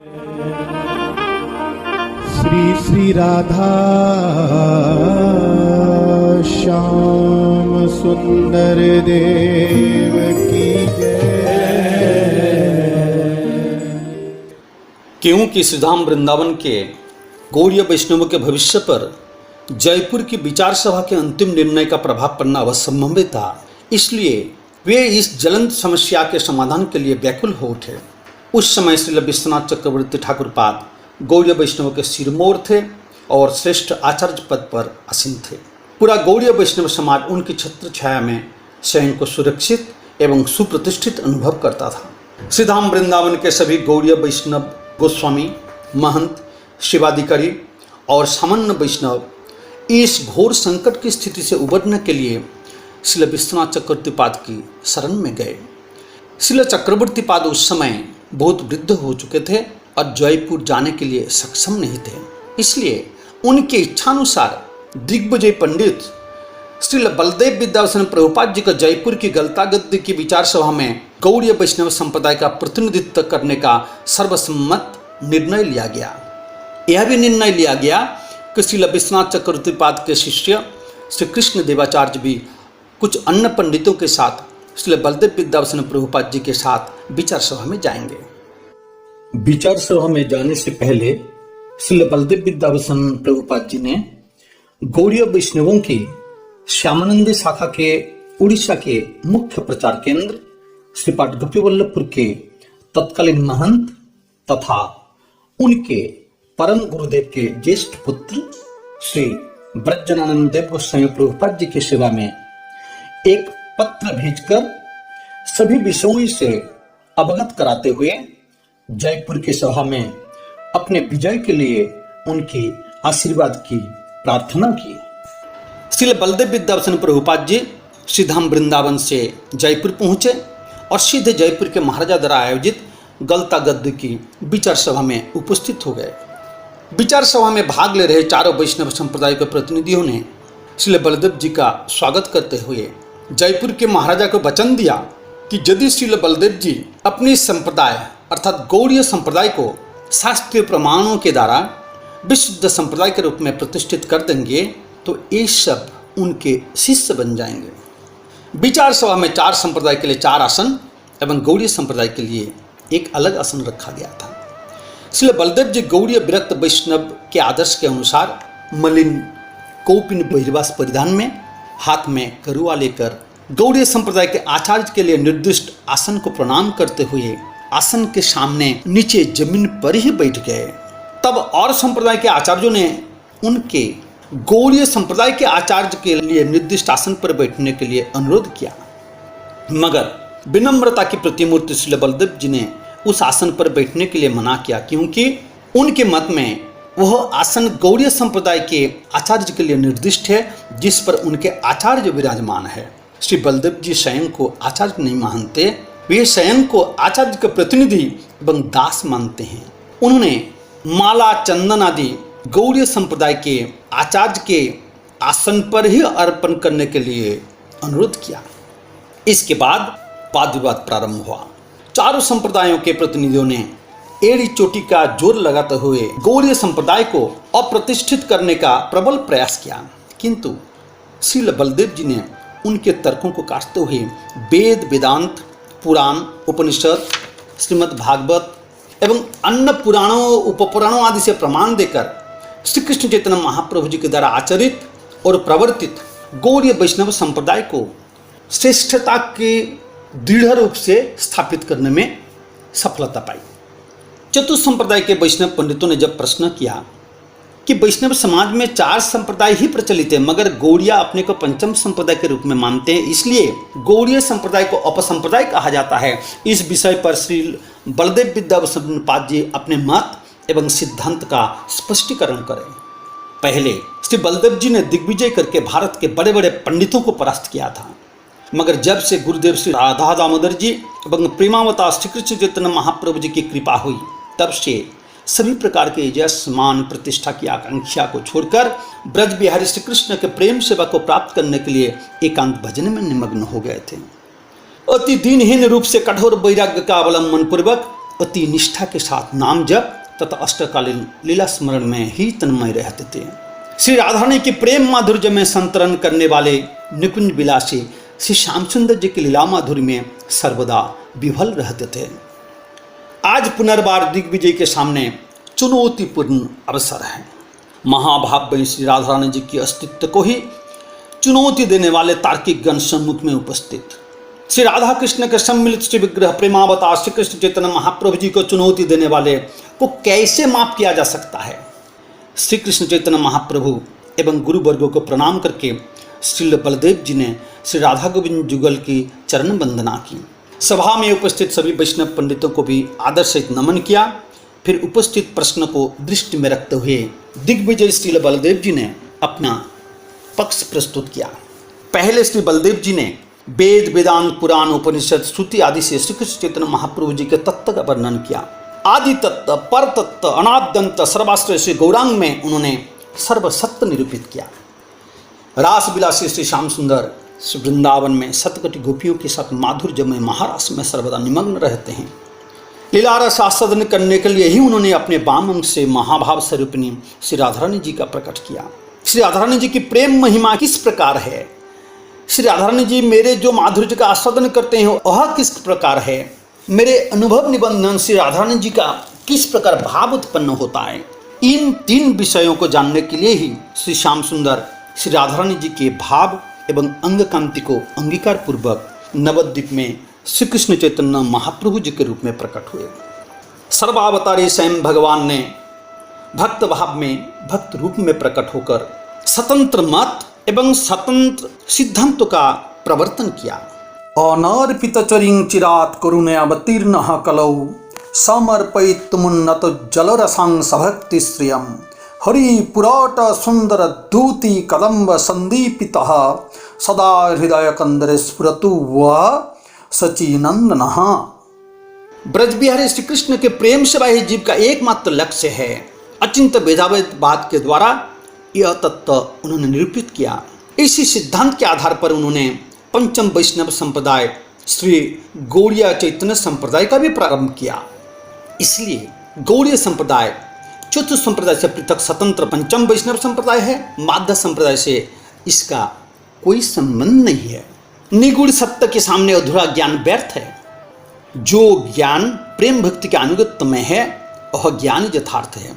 श्री श्री राधा श्याम सुंदर देव की जय। क्योंकि श्रीधाम वृंदावन के गौड़ीय वैष्णवों के भविष्य पर जयपुर की विचार सभा के अंतिम निर्णय का प्रभाव पड़ना असंभव था, इसलिए वे इस ज्वलंत समस्या के समाधान के लिए व्याकुल हो उठे। उस समय श्री विश्वनाथ चक्रवर्ती ठाकुर पाद गौड़ीय वैष्णव के सिरमौर थे और श्रेष्ठ आचार्य पद पर आसीन थे। पूरा गौड़ीय वैष्णव समाज उनकी छत्र छाया में स्वयं को सुरक्षित एवं सुप्रतिष्ठित अनुभव करता था। श्रीधाम वृंदावन के सभी गौड़ीय वैष्णव, गोस्वामी, महंत, शिवाधिकारी और सामान्य वैष्णव इस घोर संकट की स्थिति से उबरने के लिए श्री विश्वनाथ चक्रवर्ती पाद की शरण में गए। श्री चक्रवर्ती पाद उस समय बहुत वृद्ध हो चुके थे और जयपुर जाने के लिए सक्षम नहीं थे, इसलिए उनके इच्छानुसार दिग्विजय पंडित श्री बलदेव विद्याभूषण प्रभुपाद जी का जयपुर की गलतागद्दी की विचार सभा में गौड़ीय वैष्णव संप्रदाय का प्रतिनिधित्व करने का सर्वसम्मत निर्णय लिया गया। यह भी निर्णय लिया गया कि श्री विश्वनाथ चक्रवर्ती पाद के शिष्य श्री कृष्ण देवाचार्य भी कुछ अन्य पंडितों के साथ श्री बलदेव विद्याभूषण प्रभुपाद जी के साथ विचार सभा में जाएंगे। विचार सभा में जाने से पहले श्री बलदेव विद्याभूषण प्रभुपाद जी ने गौड़ीय वैष्णवों की श्यामानंदी शाखा के उड़ीसा के मुख्य प्रचार केंद्र श्री पाठ गोपीवल्लभपुर के तत्कालीन महंत तथा उनके परम गुरुदेव के ज्येष्ठ पुत्र श्री ब्रजनानंद देव गोस्वामी प्रभुपाद जी की सेवा में एक पत्र भेजकर सभी विषयों से अवगत कराते हुए जयपुर की सभा में अपने विजय के लिए उनकी आशीर्वाद की प्रार्थना की। श्री बलदेव विद्याभूषण प्रभुपाद जी श्रीधाम वृंदावन से जयपुर पहुंचे और सीधे जयपुर के महाराजा द्वारा आयोजित गलतागद्दी की विचार सभा में उपस्थित हो गए। विचार सभा में भाग ले रहे चारों वैष्णव संप्रदाय के प्रतिनिधियों ने श्री बलदेव जी का स्वागत करते हुए जयपुर के महाराजा को वचन दिया कि यदि श्री बलदेव जी अपनी संप्रदाय अर्थात गौड़ीय संप्रदाय को शास्त्रीय प्रमाणों के द्वारा विशुद्ध संप्रदाय के रूप में प्रतिष्ठित कर देंगे तो ये सब उनके शिष्य बन जाएंगे। विचार सभा में 4 संप्रदाय के लिए 4 आसन एवं गौड़ीय संप्रदाय के लिए एक अलग आसन रखा गया था। श्री बलदेव जी गौड़ीय विरक्त वैष्णव के आदर्श के अनुसार मलिन कौपिन बहिर्वास परिधान में हाथ में करुआ लेकर गौड़ीय संप्रदाय के आचार्य के लिए निर्दिष्ट आसन को प्रणाम करते हुए आसन के सामने नीचे जमीन पर ही बैठ गए। तब और संप्रदाय के आचार्यों ने उनके गौड़ीय संप्रदाय के आचार्य के लिए निर्दिष्ट आसन पर बैठने के लिए अनुरोध किया, मगर विनम्रता की प्रतिमूर्ति श्री बलदेव जी ने उस आसन पर बैठने के लिए मना किया, क्योंकि उनके मत में वह आसन गौड़ीय संप्रदाय के आचार्य के लिए निर्दिष्ट है जिस पर उनके आचार्य विराजमान है। श्री बलदेव जी स्वयं को आचार्य नहीं मानते, वे स्वयं को आचार्य के प्रतिनिधि एवं दास मानते हैं। उन्होंने माला चंदन आदि गौड़ीय संप्रदाय के आचार्य के आसन पर ही अर्पण करने के लिए अनुरोध किया। इसके बाद वाद विवाद प्रारंभ हुआ। चारों संप्रदायों के प्रतिनिधियों ने एड़ी चोटी का जोर लगाते हुए गौड़ीय संप्रदाय को अप्रतिष्ठित करने का प्रबल प्रयास किया, किंतु श्री बलदेव जी ने उनके तर्कों को काटते हुए वेद, वेदांत, पुराण, उपनिषद, श्रीमद् भागवत एवं अन्य पुराणों, उपपुराणों आदि से प्रमाण देकर श्री कृष्ण चैतन्य महाप्रभु जी के द्वारा आचरित और प्रवर्तित गौड़ीय वैष्णव संप्रदाय को श्रेष्ठता के दृढ़ रूप से स्थापित करने में सफलता पाई। चतुर्थ संप्रदाय के वैष्णव पंडितों ने जब प्रश्न किया कि वैष्णव समाज में 4 संप्रदाय ही प्रचलित है, मगर गौड़िया अपने को पंचम संप्रदाय के रूप में मानते हैं, इसलिए गौड़ीय संप्रदाय को अपसंप्रदाय कहा जाता है। इस विषय पर श्री बलदेव विद्याभूषण पाद जी अपने मत एवं सिद्धांत का स्पष्टीकरण करें। पहले श्री बलदेव जी ने दिग्विजय करके भारत के बड़े बड़े पंडितों को परास्त किया था, मगर जब से गुरुदेव श्री राधा दामोदर जी एवं प्रेमावतार श्री कृष्ण चैतन्य महाप्रभु जी की कृपा हुई, तब से सभी प्रकार के यश, मान, प्रतिष्ठा की आकांक्षा को छोड़कर ब्रज बिहारी श्री कृष्ण के प्रेम सेवा को प्राप्त करने के लिए एकांत भजन में निमग्न हो गए थे। अति दीनहीन रूप से कठोर वैराग्य का अवलंबन पूर्वक अति निष्ठा के साथ नाम जप तथा अष्टकालीन लीला स्मरण में ही तन्मय रहते थे। श्री राधा रानी के प्रेम माधुर्य में संतरण करने वाले निकुंज विलासी श्री श्याम सुंदर जी की लीला माधुर्य में सर्वदा विफल रहते थे। आज पुनर्बार दिग्विजय के सामने चुनौतीपूर्ण अवसर है। महाभाव श्री राधा रानी जी के अस्तित्व को ही चुनौती देने वाले तार्किक गण सम्मुख में उपस्थित श्री राधा कृष्ण के सम्मिलित श्री विग्रह प्रेमावतार श्री कृष्ण चैतन्य महाप्रभु जी को चुनौती देने वाले को कैसे माफ किया जा सकता है। श्री कृष्ण चैतन्य महाप्रभु एवं गुरु वर्गों को प्रणाम करके श्री बलदेव जी ने श्री राधा गोविंद जुगल की चरण वंदना की। सभा में उपस्थित सभी वैष्णव पंडितों को भी आदर सहित नमन किया। फिर उपस्थित प्रश्न को दृष्टि में रखते हुए दिग्विजय श्री बलदेव जी ने अपना पक्ष प्रस्तुत किया। पहले श्री बलदेव जी ने वेद वेदांत पुराण उपनिषद श्रुति आदि से श्री कृष्ण चैतन्य महाप्रभु जी के तत्व का वर्णन किया। आदि तत्व, पर तत्व, अनाद्यंत, सर्वाश्रय श्री गौरांग में उन्होंने सर्वसत्य निरूपित किया। रास विलासी श्री श्याम सुंदर श्री वृंदावन में सतकटी गोपियों के साथ माधुर्य में महारास में सर्वदा निमग्न रहते हैं। लीला रस आस्वादन करने के लिए ही उन्होंने अपने वाम अंग से महाभाव स्वरूपिणी श्री राधा रानी जी का प्रकट किया। श्री राधा रानी जी की प्रेम महिमा किस प्रकार है, श्री राधा रानी जी मेरे जो माधुर्य का आस्वादन करते हैं वह किस प्रकार है, मेरे अनुभव निबंधन श्री राधा रानी जी का किस प्रकार भाव उत्पन्न होता है, इन तीन विषयों को जानने के लिए ही श्री श्याम सुंदर श्री राधा रानी जी के भाव एवं अंग कांति को अंगीकार पूर्वक नवद्वीप में श्री कृष्ण चैतन्य महाप्रभु जी के रूप में प्रकट हुए। सर्वावतारी स्वयं भगवान ने भक्त भाव में भक्त रूप में प्रकट होकर स्वतंत्र मत एवं स्वतंत्र सिद्धांतों का प्रवर्तन किया। अनर्पित चरिं चिरात करुणे अवतीर्ण कलौ समर्पयितुमुन्नत जलरसां सभक्ति श्रियं हरि पुराट सुंदर दूति कदम्ब संदीपितः सदा हृदय कंदरे स्फुरतु वह सचिनंदनः। ब्रज बिहारी श्री कृष्ण के प्रेम से वाही जीव का एकमात्र लक्ष्य है। अचिंत्य भेदाभेद के द्वारा यह तत्व उन्होंने निरूपित किया। इसी सिद्धांत के आधार पर उन्होंने पंचम वैष्णव संप्रदाय श्री गौड़ीय चैतन्य संप्रदाय का भी प्रारंभ किया। इसलिए गौड़ीय संप्रदाय चतुर्थ संप्रदाय से पृथक स्वतंत्र पंचम वैष्णव संप्रदाय है। माध्य संप्रदाय से इसका कोई संबंध नहीं है। निगूढ़ सत्य के सामने अधूरा ज्ञान व्यर्थ है। जो ज्ञान प्रेम भक्ति के अनुगत में है वह ज्ञान यथार्थ है।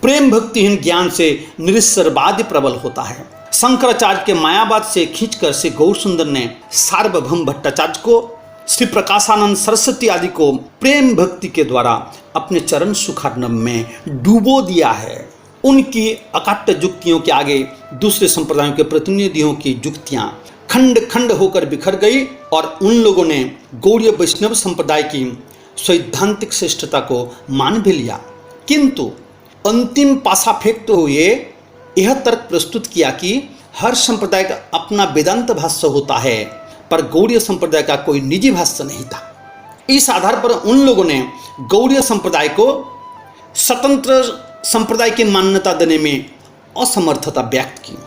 प्रेम भक्तिहीन ज्ञान से निरीश्वरवाद प्रबल होता है। शंकराचार्य के मायावाद से खींचकर श्री गौर सुंदर ने सार्वभौम भट्टाचार्य को, श्री प्रकाशानंद सरस्वती आदि को प्रेम भक्ति के द्वारा अपने चरण सुखार्णव में डूबो दिया है। उनकी अकाट्य युक्तियों के आगे दूसरे संप्रदायों के प्रतिनिधियों की युक्तियां खंड खंड होकर बिखर गई और उन लोगों ने गौड़ीय वैष्णव संप्रदाय की सैद्धांतिक श्रेष्ठता को मान भी लिया, किंतु अंतिम पासा फेंकते हुए यह तर्क प्रस्तुत किया कि हर संप्रदाय का अपना वेदांत भाष्य होता है, पर गौड़ीय संप्रदाय का कोई निजी भाष्य नहीं था। इस आधार पर उन लोगों ने गौड़ीय संप्रदाय को स्वतंत्र संप्रदाय की मान्यता देने में असमर्थता व्यक्त की।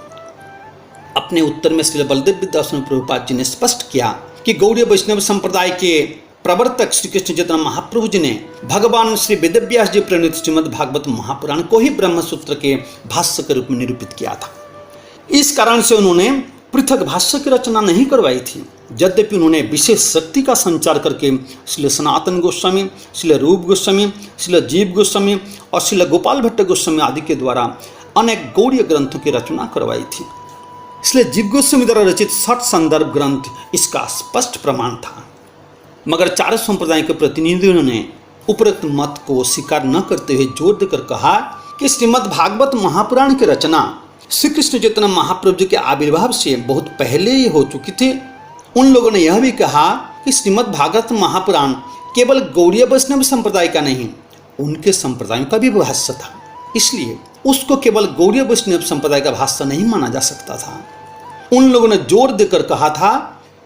अपने उत्तर में श्री बलदेव विद्यास्वामी प्रभुपाद जी ने स्पष्ट किया कि गौड़ीय वैष्णव संप्रदाय के प्रवर्तक श्री कृष्ण चैतन्य महाप्रभु जी ने भगवान श्री वेदव्यास जी प्रणीत श्रीमद् भागवत महापुराण को ही ब्रह्मसूत्र के भाष्य के रूप में निरूपित किया था। इस कारण से उन्होंने पृथक भाष्य की रचना नहीं करवाई थी। यद्यपि उन्होंने विशेष शक्ति का संचार करके श्री सनातन गोस्वामी, श्री रूप गोस्वामी, श्री जीव गोस्वामी और श्री गोपाल भट्ट गोस्वामी आदि के द्वारा अनेक गौड़ीय ग्रंथों की रचना करवाई थी। इसलिए जीव गोस्वामी द्वारा रचित 60 संदर्भ ग्रंथ इसका स्पष्ट प्रमाण था। मगर चारों संप्रदाय के प्रतिनिधियों ने उपरोक्त मत को स्वीकार न करते हुए जोर देकर कहा कि श्रीमद् भागवत महापुराण की रचना श्री कृष्ण चैतन्य महाप्रभु जी के आविर्भाव से बहुत पहले ही हो चुकी थी। उन लोगों ने यह भी कहा कि श्रीमद् भागवत महापुराण केवल गौड़ीय वैष्णव संप्रदाय का नहीं, उनके संप्रदायों का भी भाष्य था, इसलिए उसको केवल गौड़ीय वैष्णव संप्रदाय का भाष्य नहीं माना जा सकता था। उन लोगों ने जोर देकर कहा था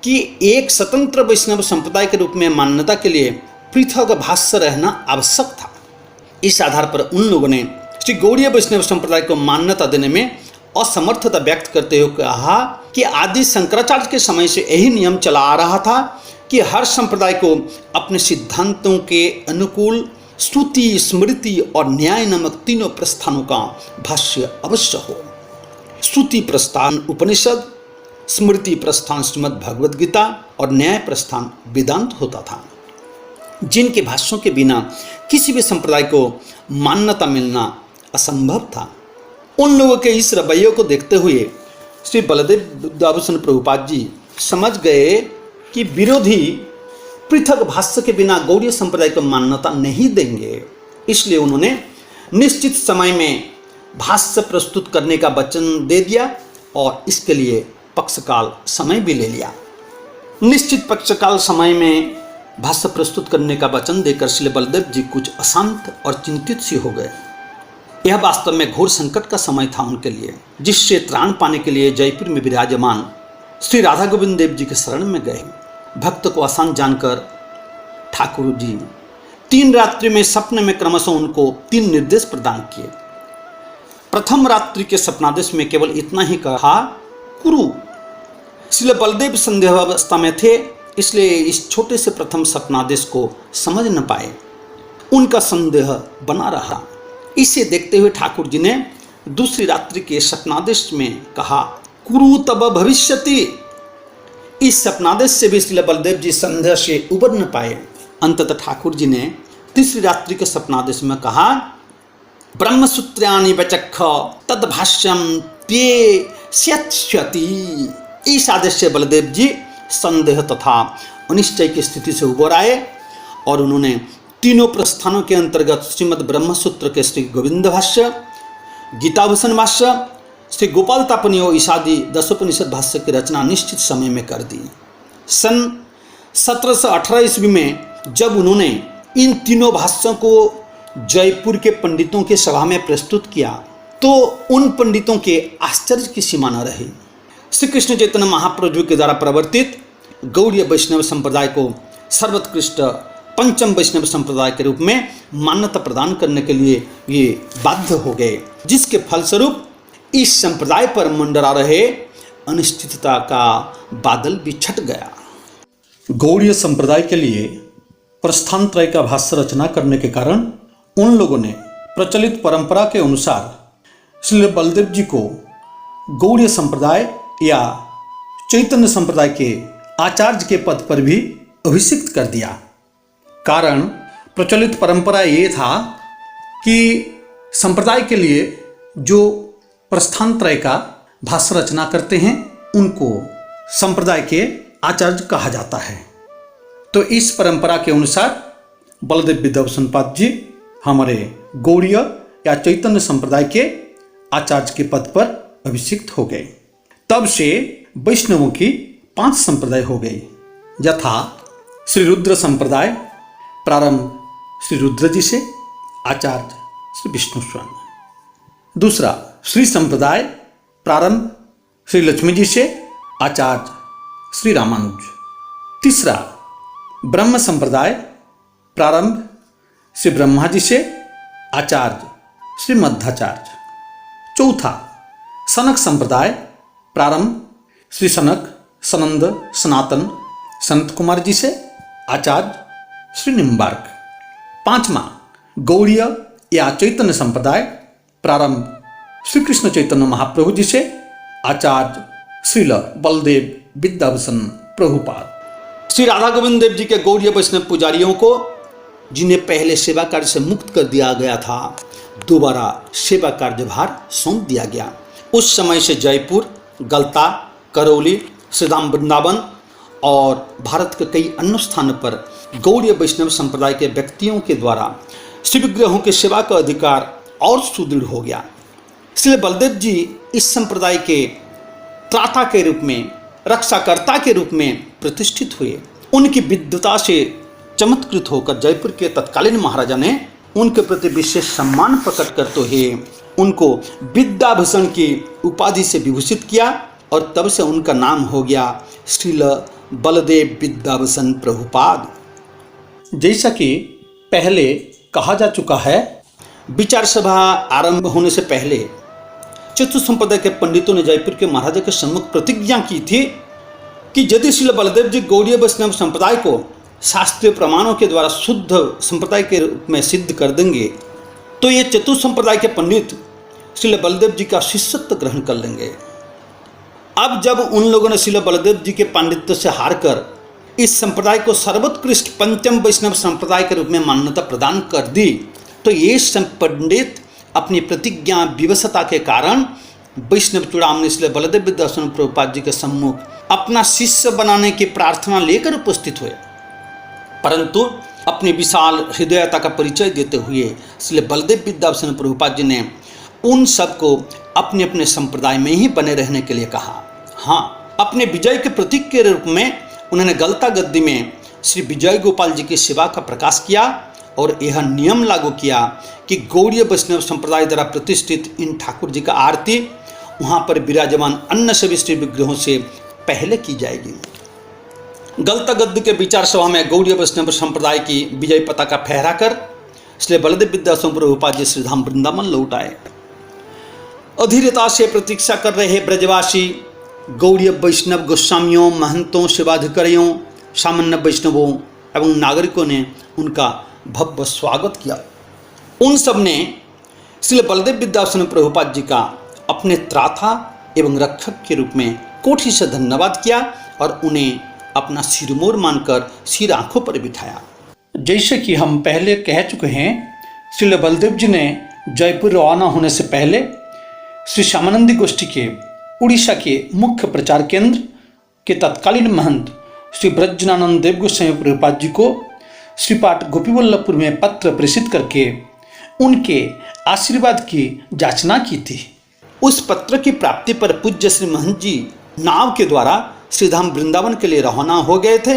कि एक स्वतंत्र वैष्णव संप्रदाय के रूप में मान्यता के लिए पृथक भाष्य रहना आवश्यक था। इस आधार पर उन लोगों ने श्री गौड़ीय वैष्णव संप्रदाय को मान्यता देने में असमर्थता व्यक्त करते हुए कहा कि आदि शंकराचार्य के समय से यही नियम चला आ रहा था कि हर संप्रदाय को अपने सिद्धांतों के अनुकूल श्रुति, स्मृति और न्याय नामक तीनों प्रस्थानों का भाष्य अवश्य हो। श्रुति प्रस्थान उपनिषद, स्मृति प्रस्थान श्रीमद् भगवद गीता और न्याय प्रस्थान वेदांत होता था, जिनके भाष्यों के बिना किसी भी संप्रदाय को मान्यता मिलना असंभव था। उन लोगों के इस रवैये को देखते हुए श्री बलदेव विद्याभूषण प्रभुपाद जी समझ गए कि विरोधी पृथक भाष्य के बिना गौड़ीय संप्रदाय को मान्यता नहीं देंगे। इसलिए उन्होंने निश्चित समय में भाष्य प्रस्तुत करने का वचन दे दिया और इसके लिए पक्षकाल समय भी ले लिया। निश्चित पक्षकाल समय में भाष्य प्रस्तुत करने का वचन देकर श्री बलदेव जी कुछ अशांत और चिंतित सी हो गए। यह वास्तव में घोर संकट का समय था उनके लिए, जिससे त्राण पाने के लिए जयपुर में विराजमान श्री राधा गोविंद देव जी के शरण में गए। भक्त को आसान जानकर ठाकुर जी 3 रात्रि में सपने में क्रमशः उनको 3 निर्देश प्रदान किए। प्रथम रात्रि के सपनादेश में केवल इतना ही कहा, कुरु। श्री बलदेव संदेहावस्था में थे, इसलिए इस छोटे से प्रथम सपनादेश को समझ न पाए। उनका संदेह बना रहा। इसे देखते हुए ठाकुर जी ने दूसरी रात्रि के सपनादेश में कहा, कुरु तब भविष्यति। इस सपनादेश से भी श्री बलदेव जी संदेह से उबर न पाए। अंततः ठाकुर जी ने तीसरी रात्रि के सपनादेश में कहा, ब्रह्मसूत्राणि वचक्ष तद्भाष्यम ते स्यति। इस आदेश से बलदेव जी संदेह तथा अनिश्चय की स्थिति से उबर आए और उन्होंने तीनों प्रस्थानों के अंतर्गत श्रीमद् ब्रह्मसूत्र के श्री गोविंद भाष्य, गीताभूषण भाष्य, श्री गोपाल तापनियो ईसादि 10 उपनिषद भाष्य की रचना निश्चित समय में कर दी। सन 1718 ईस्वी में जब उन्होंने इन तीनों भाष्यों को जयपुर के पंडितों के सभा में प्रस्तुत किया तो उन पंडितों के आश्चर्य की सीमा न रही। श्री कृष्ण चैतन्य महाप्रभु के द्वारा प्रवर्तित गौड़ीय वैष्णव संप्रदाय को सर्वोत्कृष्ट पंचम वैष्णव संप्रदाय के रूप में मान्यता प्रदान करने के लिए ये बाध्य हो गए, जिसके फलस्वरूप इस संप्रदाय पर मंडरा रहे अनिश्चितता का बादल भी छट गया। गौड़ीय संप्रदाय के लिए प्रस्थान त्रय का भाष्य रचना करने के कारण उन लोगों ने प्रचलित परंपरा के अनुसार श्री बलदेव जी को गौड़ीय संप्रदाय या चैतन्य संप्रदाय के आचार्य के पद पर भी अभिषिक्त कर दिया। कारण प्रचलित परंपरा ये था कि संप्रदाय के लिए जो प्रस्थान त्रय का भाष्य रचना करते हैं उनको संप्रदाय के आचार्य कहा जाता है। तो इस परंपरा के अनुसार बलदेव विद्याभूषण पाद जी हमारे गौड़ीय या चैतन्य संप्रदाय के आचार्य के पद पर अभिषिक्त हो गए। तब से वैष्णवों की 5 संप्रदाय हो गई, यथा श्री रुद्र संप्रदाय प्रारंभ श्री रुद्र जी से, आचार्य श्री विष्णु स्वामी। दूसरा श्री संप्रदाय प्रारंभ श्री लक्ष्मी जी से, आचार्य श्री रामानुज। तीसरा ब्रह्म संप्रदाय प्रारंभ श्री ब्रह्मा जी से, आचार्य श्री मध्वाचार्य। चौथा सनक संप्रदाय प्रारंभ श्री सनक, सनंद, सनातन, संत कुमार जी से, आचार्य श्री निम्बार्क। पांचवा गौड़ीय या चैतन्य संप्रदाय प्रारंभ श्री कृष्ण चैतन्य महाप्रभु जी से, आचार्य श्रील बलदेव विद्याभूषण प्रभुपाद। श्री राधा गोविंद देव जी के गौड़ीय वैष्णव पुजारियों को, जिन्हें पहले सेवा कार्य से मुक्त कर दिया गया था, दोबारा सेवा कार्यभार सौंप दिया गया। उस समय से जयपुर, गलता, करौली, श्रीधाम वृंदावन और भारत के कई अन्य स्थानों पर गौड़ीय वैष्णव संप्रदाय के व्यक्तियों के द्वारा श्री विग्रहों की सेवा का अधिकार और सुदृढ़ हो गया। इसलिए बलदेव जी इस संप्रदाय के त्राता के रूप में, रक्षाकर्ता के रूप में प्रतिष्ठित हुए। उनकी विद्वता से चमत्कृत होकर जयपुर के तत्कालीन महाराजा ने उनके प्रति विशेष सम्मान प्रकट करते हुए उनको विद्याभूषण की उपाधि से विभूषित किया और तब से उनका नाम हो गया श्रील बलदेव विद्याभूषण प्रभुपाद। जैसा कि पहले कहा जा चुका है, विचार सभा आरंभ होने से पहले चतुर्थ संप्रदाय के पंडितों ने जयपुर के महाराजा के सम्मुख प्रतिज्ञा की थी कि यदि श्रील बलदेव जी गौड़ीय वैष्णव संप्रदाय को शास्त्रीय प्रमाणों के द्वारा शुद्ध संप्रदाय के रूप में सिद्ध कर देंगे तो ये चतुर्थ संप्रदाय के पंडित श्रील बलदेव जी का शिष्यत्व ग्रहण कर लेंगे। अब जब उन लोगों ने श्रील बलदेव जी के पांडित्य से हारकर इस संप्रदाय को सर्वोत्कृष्ट पंचम वैष्णव संप्रदाय के रूप में मान्यता प्रदान कर दी तो ये पंडित अपनी प्रतिज्ञा विवशता के कारण वैष्णव चूड़ामणि श्रील बलदेव विद्यासागर प्रभुपाद जी के सम्मुख अपना शिष्य बनाने की प्रार्थना लेकर उपस्थित हुए, परंतु अपनी विशाल हृदयता का परिचय देते हुए श्रील बलदेव विद्यासागर प्रभुपाद जी ने उन सबको अपने अपने संप्रदाय में ही बने रहने के लिए कहा। हाँ, अपने विजय के प्रतीक के रूप में उन्होंने गलता गद्दी में श्री विजय गोपाल जी की सेवा का प्रकाश किया और यह नियम लागू किया कि गौड़ीय वैष्णव संप्रदाय द्वारा प्रतिष्ठित इन ठाकुर जी का आरती वहाँ पर विराजमान अन्य सभी श्री विग्रहों से पहले की जाएगी। गलता गद्दी के विचार सभा में गौड़ीय वैष्णव संप्रदाय की विजय पताका फहराकर श्री बलदेव विद्यासागर प्रभुपाद जी श्रीधाम वृंदावन लौट आए। अधीरता से प्रतीक्षा कर रहे ब्रजवासी गौड़ीय वैष्णव गोस्वामियों, महंतों, सेवाधिकारियों, सामान्य वैष्णवों एवं नागरिकों ने उनका भव्य स्वागत किया। उन सब ने श्री बलदेव विद्यासागर प्रभुपाद जी का अपने त्राता एवं रक्षक के रूप में कोटि से धन्यवाद किया और उन्हें अपना सिरमोर मानकर सिर आंखों पर बिठाया। जैसे कि हम पहले कह चुके हैं, श्री बलदेव जी ने जयपुर रवाना होने से पहले श्री श्यामानंदी गोष्ठी के उड़ीसा के मुख्य प्रचार केंद्र के तत्कालीन महंत श्री ब्रजनानंद देव गोस्वामी प्रभुपाद जी को श्रीपाठ गोपीवल्लभपुर में पत्र प्रेषित करके उनके आशीर्वाद की याचना की थी। उस पत्र की प्राप्ति पर पूज्य श्री महंत जी नाव के द्वारा श्रीधाम वृंदावन के लिए रवाना हो गए थे।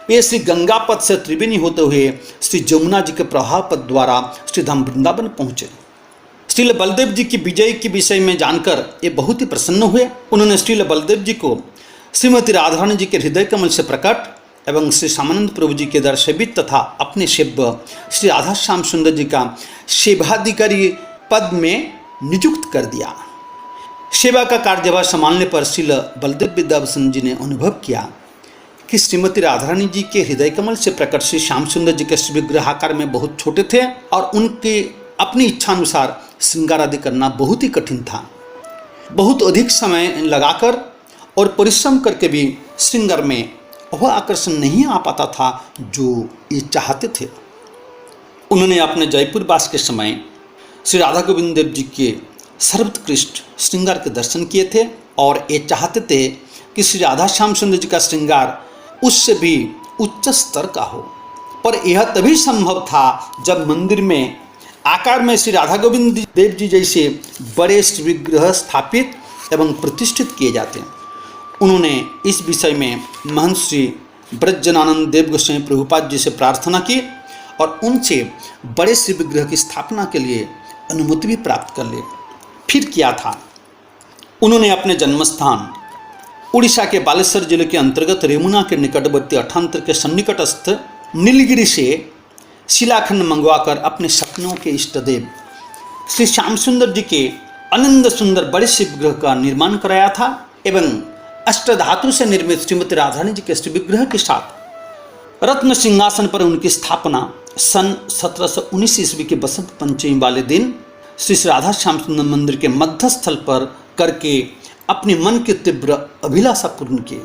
वे श्री गंगा पथ से त्रिवेणी होते हुए श्री जमुना जी के प्रभाव पथ द्वारा श्रीधाम वृंदावन पहुंचे। श्रील बलदेव जी की विजय के विषय में जानकर ये बहुत ही प्रसन्न हुए। उन्होंने श्रील बलदेव जी को श्रीमती राधारानी जी के हृदय कमल से प्रकट एवं श्री श्यामानंद प्रभु जी के दर सेवित तथा अपने सेव्य श्री राधा श्याम सुंदर जी का सेवाधिकारी पद में नियुक्त कर दिया। सेवा का कार्यभार संभालने पर श्रील बलदेव विद्यासागर जी ने अनुभव किया कि श्रीमती राधारानी जी के हृदय कमल से प्रकट श्री श्याम सुंदर जी के विग्रहाकार में बहुत छोटे थे और उनके अपनी इच्छानुसार श्रृंगार आदि करना बहुत ही कठिन था। बहुत अधिक समय लगाकर और परिश्रम करके भी श्रृंगार में वह आकर्षण नहीं आ पाता था जो ये चाहते थे। उन्होंने अपने जयपुर वास के समय श्री राधा गोविंद देव जी के सर्वोत्कृष्ट श्रृंगार के दर्शन किए थे और ये चाहते थे कि श्री राधा श्याम सुंदर जी का श्रृंगार उससे भी उच्च स्तर का हो, पर यह तभी संभव था जब मंदिर में आकार में श्री राधा गोविंद देव जी जैसे बड़े विग्रह स्थापित एवं प्रतिष्ठित किए जाते। उन्होंने इस विषय में महंत श्री ब्रजनानंद देव गोस्वामी प्रभुपाद जी से प्रार्थना की और उनसे बड़े श्री विग्रह की स्थापना के लिए अनुमति भी प्राप्त कर ली। फिर किया था, उन्होंने अपने जन्मस्थान उड़ीसा के बालेश्वर जिले के अंतर्गत रेमुना के निकटवर्ती अठांतर के सन्निकटस्थ नीलगिरी से शिलाखंड मंगवाकर अपने सपनों के इष्टदेव श्री श्याम सुंदर जी के अनंत सुंदर बड़े शिव विग्रह का निर्माण कराया था एवं अष्टधातु से निर्मित श्रीमती राधारानी जी के शिव विग्रह के साथ रत्न सिंहासन पर उनकी स्थापना सन 1719 ईस्वी के बसंत पंचमी वाले दिन श्री राधा श्याम सुंदर मंदिर के मध्य स्थल पर करके अपने मन की तीव्र अभिलाषा पूर्ण की।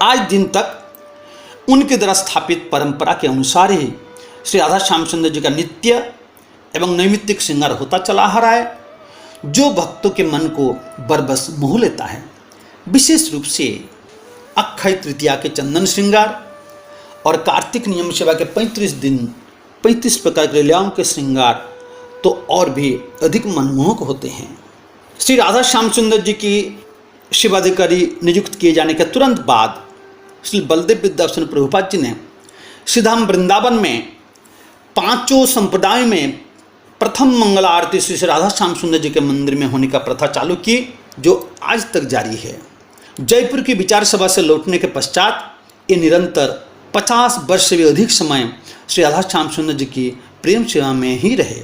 आज दिन तक उनके द्वारा स्थापित परंपरा के अनुसार ही श्री राधा श्याम सुंदर जी का नित्य एवं नैमित्तिक श्रृंगार होता चला आ रहा है, जो भक्तों के मन को बरबस मोह लेता है। विशेष रूप से अक्षय तृतीया के चंदन श्रृंगार और कार्तिक नियम सेवा के 35 दिन 35 प्रकार के लीलाओं के श्रृंगार तो और भी अधिक मनमोहक होते हैं। श्री राधा श्याम सुंदर जी की सेवाधिकारी नियुक्त किए जाने के तुरंत बाद श्री बलदेव विद्यासागर प्रभुपाद जी ने श्रीधाम वृंदावन में पांचों संप्रदायों में प्रथम मंगला आरती श्री राधा श्याम सुंदर जी के मंदिर में होने का प्रथा चालू की, जो आज तक जारी है। जयपुर की विचार सभा से लौटने के पश्चात ये निरंतर 50 वर्ष से भी अधिक समय श्री राधा श्याम सुंदर जी की प्रेम सेवा में ही रहे।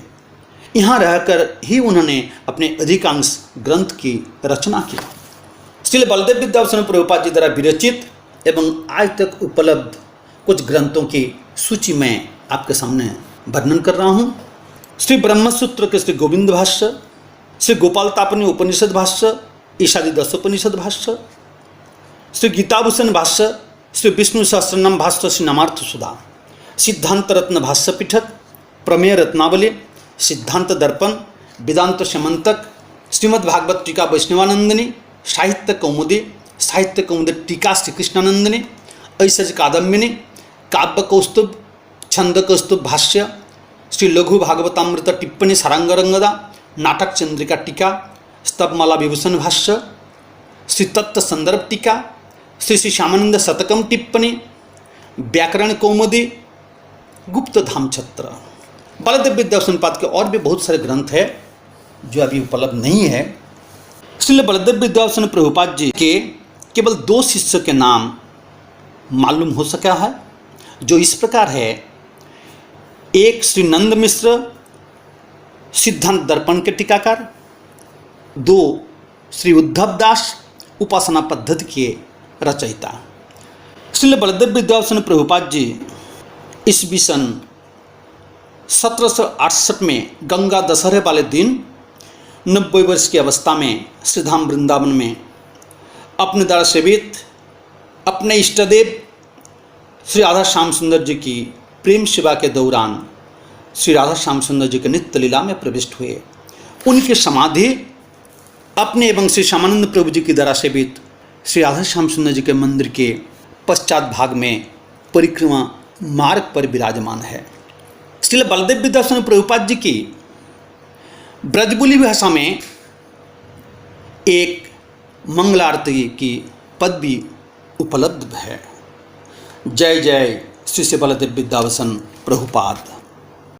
यहाँ रहकर ही उन्होंने अपने अधिकांश ग्रंथ की रचना की। श्रील बलदेव विद्याभूषण प्रभुपाद जी द्वारा विरचित एवं आज तक उपलब्ध कुछ ग्रंथों की सूची में आपके सामने वर्णन कर रहा हूँ। श्री ब्रह्मसूत्र के श्री गोविंद भाष्य, श्री गोपाल तापनी उपनिषद भाष्य, ईशादी दशोपनिषद भाष्य, श्री गीताभूषण भाष्य, श्री विष्णु सहस्रनाम भाष्य, श्री नमार्थ सुधा, सिद्धांत रत्न भाष्य पीठक, प्रमेय रत्नावली, सिद्धांत दर्पण, वेदांत समंतक, श्रीमद् भागवत टीका वैष्णवानंदिनी, साहित्य कौमुदी टीका श्री कृष्णानंदिनी, ऐसज कादम्बिनी, काव्य कौस्तुभ, छंद कौस्तुभ भाष्य, श्री लघु भागवतामृत टिप्पणी सारंगरंगदा, नाटक चंद्रिका टीका, स्तबमाला विभूषण भाष्य, श्री तत्व संदर्भ टीका, श्री श्री श्यामानंद शतकम टिप्पणी, व्याकरण कौमुदी, गुप्त धाम छत्र। बलदेव विद्याभूषण पाद के और भी बहुत सारे ग्रंथ हैं जो अभी उपलब्ध नहीं है। इसलिए बलदेव विद्याभूषण प्रभुपाद जी के केवल 2 शिष्य के नाम मालूम हो सका है, जो इस प्रकार है। एक श्री नंद मिश्र, सिद्धांत दर्पण के टीकाकार। 2 श्री उद्धव दास, उपासना पद्धति के रचयिता। इसलिए बलदेव विद्याभूषण प्रभुपाद जी ईस्वी सन 1768 में गंगा दशहरे वाले दिन 90 वर्ष की अवस्था में श्रीधाम वृंदावन में अपने द्वारा सेवित अपने इष्टदेव श्री राधा श्याम सुंदर जी की प्रेम सेवा के दौरान श्री राधा श्याम सुंदर जी के नित्य लीला में प्रविष्ट हुए। उनकी समाधि अपने एवं श्री श्यामानंद प्रभु जी की द्वारा सेवित श्री राधा श्याम सुंदर जी के मंदिर के पश्चात भाग में परिक्रमा मार्ग पर विराजमान है। श्रील बलदेव विद्याभूषण प्रभुपाद जी की ब्रजबुली भाषा में एक मंगलारती की पदवी उपलब्ध है। जय जय श्री श्री बलदेव विद्याभूषण प्रभुपाद।